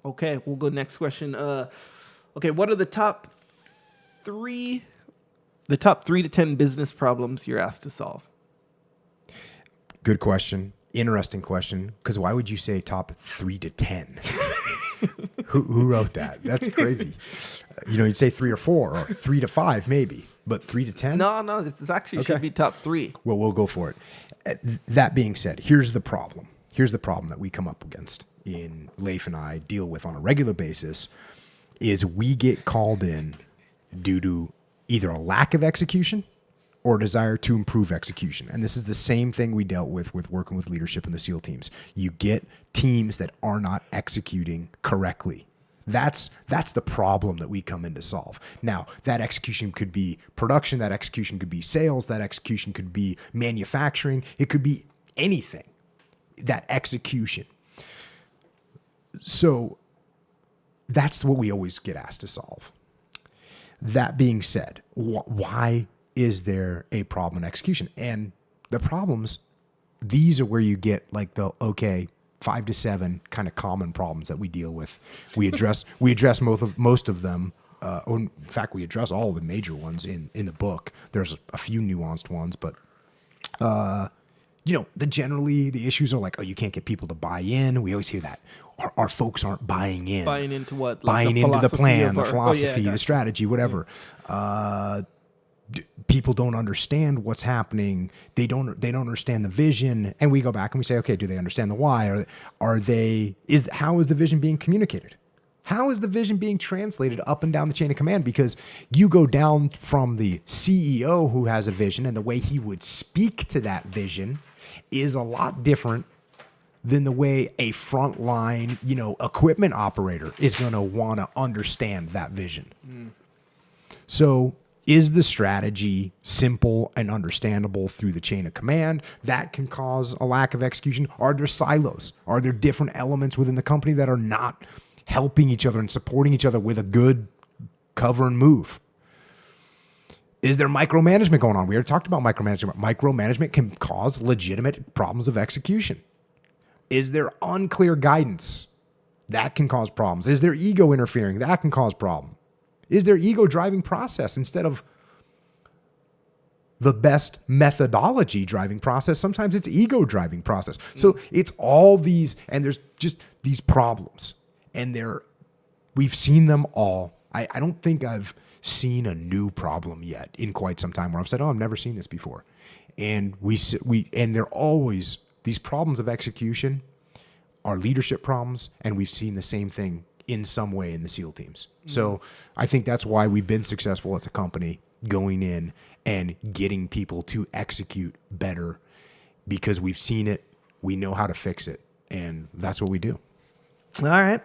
Okay, we'll go next question. Okay, what are the top three to 10 business problems you're asked to solve? Good question. Interesting question. Because why would you say top 3 to 10? Who wrote that? That's crazy. You'd say 3 or 4 or 3 to 5 maybe, but 3 to 10? No, this is actually should be top 3. Well, we'll go for it. That being said, here's the problem. Here's the problem that we come up against in Leif and I deal with on a regular basis is we get called in due to either a lack of execution or desire to improve execution. And this is the same thing we dealt with working with leadership in the SEAL teams. You get teams that are not executing correctly. That's the problem that we come in to solve. Now, that execution could be production, that execution could be sales, that execution could be manufacturing, it could be anything. That execution. So that's what we always get asked to solve. That being said, why is there a problem in execution? And the problems, these are where you get like 5 to 7 kind of common problems that we deal with. We address most of them. In fact, we address all of the major ones in the book. There's a few nuanced ones, but generally the issues are like, you can't get people to buy in. We always hear that. Our folks aren't buying in. Buying into what? Buying into the plan, the philosophy, the strategy, whatever. People don't understand what's happening. They don't understand the vision. And we go back and we say, okay, do they understand the why? How is the vision being communicated? How is the vision being translated up and down the chain of command? Because you go down from the CEO who has a vision, and the way he would speak to that vision is a lot different than the way a frontline, equipment operator is going to want to understand that vision. So is the strategy simple and understandable through the chain of command? That can cause a lack of execution. Are there silos? Are there different elements within the company that are not helping each other and supporting each other with a good cover and move? Is there micromanagement going on? We already talked about micromanagement. Micromanagement can cause legitimate problems of execution. Is there unclear guidance? That can cause problems. Is there ego interfering? That can cause problem. Is there ego driving process instead of the best methodology driving process? Sometimes it's ego driving process. So it's all these, and there's just these problems. And we've seen them all. I don't think I've seen a new problem yet in quite some time where I've said, I've never seen this before. And and they're always, these problems of execution are leadership problems, and we've seen the same thing in some way in the SEAL teams. So I think that's why we've been successful as a company going in and getting people to execute better, because we've seen it, we know how to fix it, and that's what we do. All right.